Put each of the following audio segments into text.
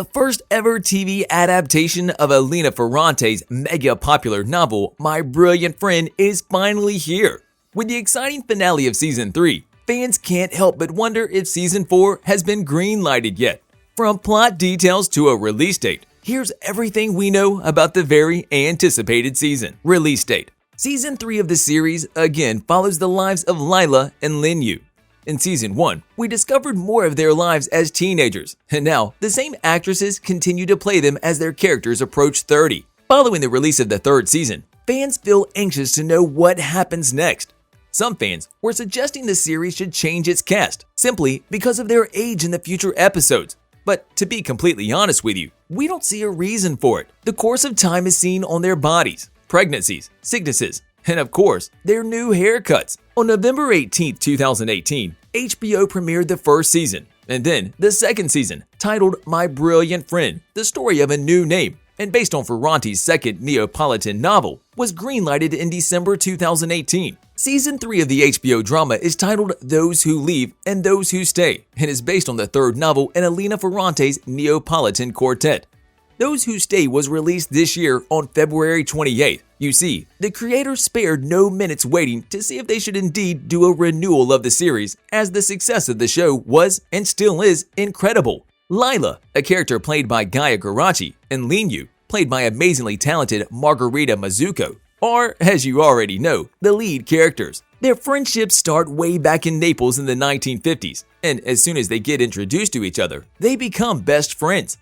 The first ever TV adaptation of Elena Ferrante's mega popular novel, My Brilliant Friend, is finally here. With the exciting finale of Season 3, fans can't help but wonder if Season 4 has been green-lighted yet. From plot details to a release date, here's everything we know about the very anticipated season. Release date. Season 3 of the series again follows the lives of Lila and Linyu. In Season 1, we discovered more of their lives as teenagers, and now the same actresses continue to play them as their characters approach 30. Following the release of the third season, fans feel anxious to know what happens next. Some fans were suggesting the series should change its cast, simply because of their age in the future episodes. But to be completely honest with you, we don't see a reason for it. The course of time is seen on their bodies, pregnancies, sicknesses, and of course, their new haircuts. On November 18, 2018, HBO premiered the first season, and then the second season, titled My Brilliant Friend, the story of a new name, and based on Ferrante's second Neapolitan novel, was greenlighted in December 2018. Season 3 of the HBO drama is titled Those Who Leave and Those Who Stay, and is based on the third novel in Elena Ferrante's Neapolitan quartet. Those Who Stay was released this year on February 28th. You see, the creators spared no minutes waiting to see if they should indeed do a renewal of the series, as the success of the show was, and still is, incredible. Lila, a character played by Gaia Garachi, and Linyu, played by amazingly talented Margarita Mizuko, are, as you already know, the lead characters. Their friendships start way back in Naples in the 1950s, and as soon as they get introduced to each other, they become best friends.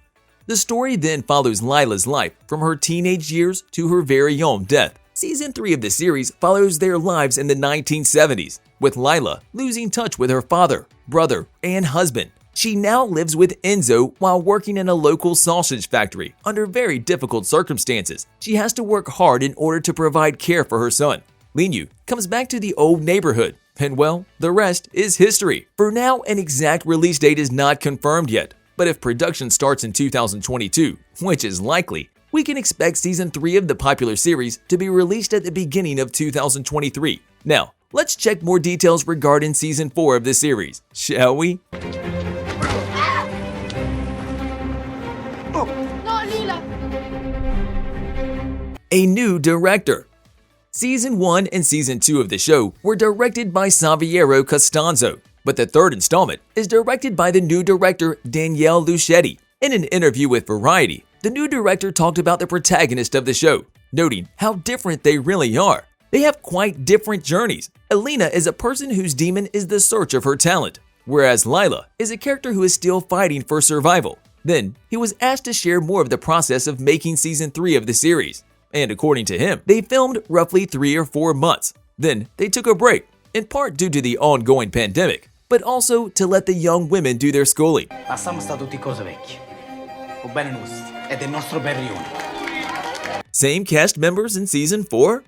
The story then follows Lila's life from her teenage years to her very own death. Season 3 of the series follows their lives in the 1970s, with Lila losing touch with her father, brother, and husband. She now lives with Enzo while working in a local sausage factory under very difficult circumstances. She has to work hard in order to provide care for her son. Linyu comes back to the old neighborhood, and well, the rest is history. For now, an exact release date is not confirmed yet, but if production starts in 2022, which is likely, we can expect Season 3 of the popular series to be released at the beginning of 2023. Now, let's check more details regarding Season 4 of the series, shall we? A new director. Season 1 and Season 2 of the show were directed by Saviero Costanzo, but the third installment is directed by the new director Daniele Luschetti. In an interview with Variety, the new director talked about the protagonist of the show, noting how different they really are. They have quite different journeys. Elena is a person whose demon is the search of her talent, whereas Lila is a character who is still fighting for survival. Then, he was asked to share more of the process of making Season 3 of the series. And according to him, they filmed roughly 3 or 4 months. Then they took a break, in part due to the ongoing pandemic, but also to let the young women do their schooling. Same cast members in Season 4?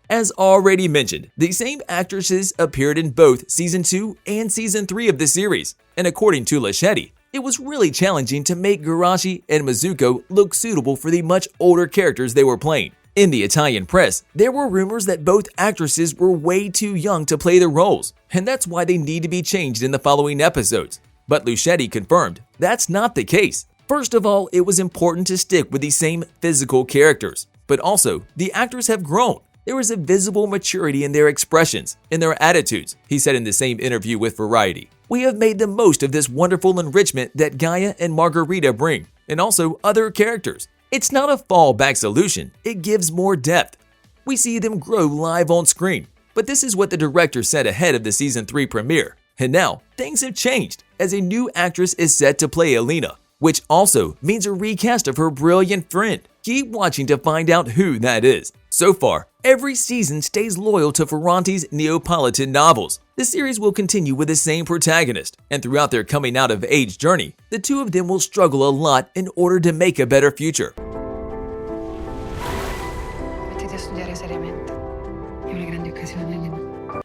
As already mentioned, the same actresses appeared in both Season 2 and Season 3 of the series, and according to Luschetti, it was really challenging to make Garachi and Mizuko look suitable for the much older characters they were playing. In the Italian press, there were rumors that both actresses were way too young to play the roles, and that's why they need to be changed in the following episodes. But Luschetti confirmed that's not the case. First of all, it was important to stick with the same physical characters, but also the actors have grown. There is a visible maturity in their expressions, in their attitudes, he said in the same interview with Variety. We have made the most of this wonderful enrichment that Gaia and Margarita bring, and also other characters. It's not a fallback solution, it gives more depth. We see them grow live on screen, but this is what the director said ahead of the Season 3 premiere. And now, things have changed, as a new actress is set to play Elena, which also means a recast of her brilliant friend. Keep watching to find out who that is. So far, every season stays loyal to Ferrante's Neapolitan novels. The series will continue with the same protagonist, and throughout their coming out of age journey, the two of them will struggle a lot in order to make a better future.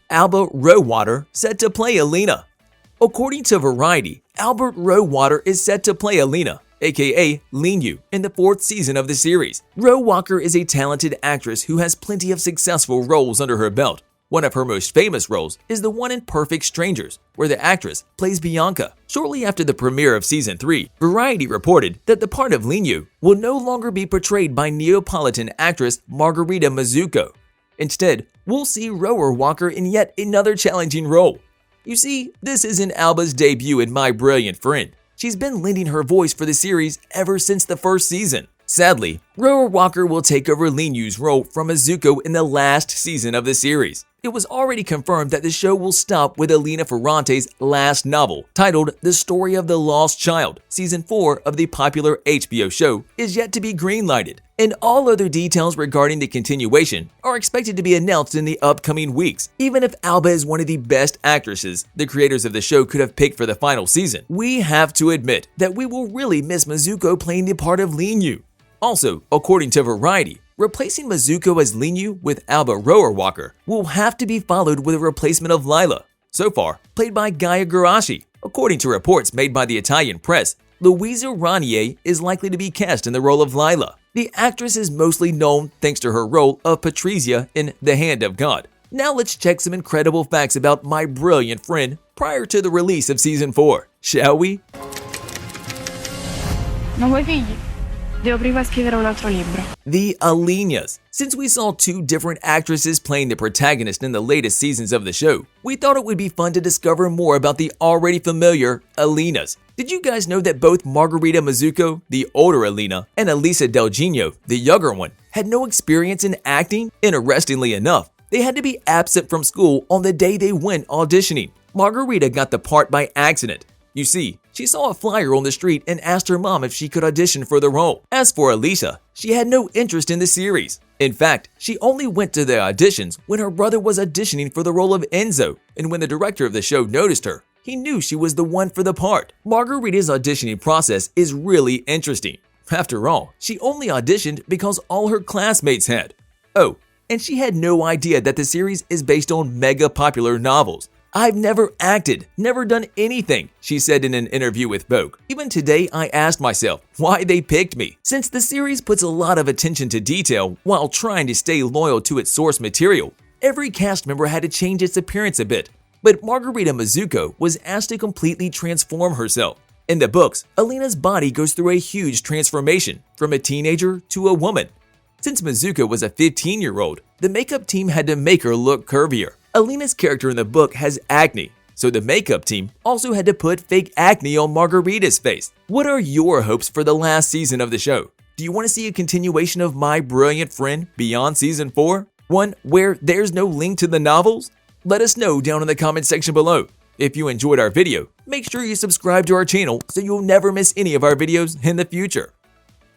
Alba Rowater set to play Elena. According to Variety, Albert Rowater is set to play Elena, aka Linyu, in the 4th season of the series. Rowater is a talented actress who has plenty of successful roles under her belt. One of her most famous roles is the one in Perfect Strangers, where the actress plays Bianca. Shortly after the premiere of Season 3, Variety reported that the part of Lino will no longer be portrayed by Neapolitan actress Margherita Mazzucco. Instead, we'll see Rower Walker in yet another challenging role. You see, this isn't Alba's debut in My Brilliant Friend. She's been lending her voice for the series ever since the first season. Sadly, Rower Walker will take over Lino's role from Mazzucco in the last season of the series. It was already confirmed that the show will stop with Elena Ferrante's last novel, titled The Story of the Lost Child. Season 4 of the popular HBO show is yet to be greenlighted, and all other details regarding the continuation are expected to be announced in the upcoming weeks. Even if Alba is one of the best actresses the creators of the show could have picked for the final season, we have to admit that we will really miss Mazzucco playing the part of Lino. Also, according to Variety, replacing Mazzucco as Lino with Alba Rower Walker will have to be followed with a replacement of Lila, so far played by Gaia Geraci. According to reports made by the Italian press, Luisa Ranier is likely to be cast in the role of Lila. The actress is mostly known thanks to her role of Patrizia in The Hand of God. Now let's check some incredible facts about My Brilliant Friend prior to the release of Season 4, shall we? Non vuoi figli? Devo prima scrivere un altro libro. The Elenas. Since we saw two different actresses playing the protagonist in the latest seasons of the show, we thought it would be fun to discover more about the already familiar Elenas. Did you guys know that both Margherita Mazzucco, the older Elena, and Elisa Del Gino, the younger one, had no experience in acting? Interestingly enough, they had to be absent from school on the day they went auditioning. Margherita got the part by accident. You see, she saw a flyer on the street and asked her mom if she could audition for the role. As for Elisa, she had no interest in the series. In fact, she only went to the auditions when her brother was auditioning for the role of Enzo, and when the director of the show noticed her, he knew she was the one for the part. Margherita's auditioning process is really interesting. After all, she only auditioned because all her classmates had. Oh, and she had no idea that the series is based on mega popular novels. "I've never acted, never done anything," she said in an interview with Vogue. "Even today, I asked myself why they picked me. Since the series puts a lot of attention to detail while trying to stay loyal to its source material, every cast member had to change its appearance a bit. But Margherita Mazzucco was asked to completely transform herself. In the books, Elena's body goes through a huge transformation, from a teenager to a woman. Since Mazzucco was a 15-year-old, the makeup team had to make her look curvier. Elena's character in the book has acne, so the makeup team also had to put fake acne on Margherita's face. What are your hopes for the last season of the show? Do you want to see a continuation of My Brilliant Friend beyond Season 4? One where there's no link to the novels? Let us know down in the comment section below. If you enjoyed our video, make sure you subscribe to our channel so you'll never miss any of our videos in the future.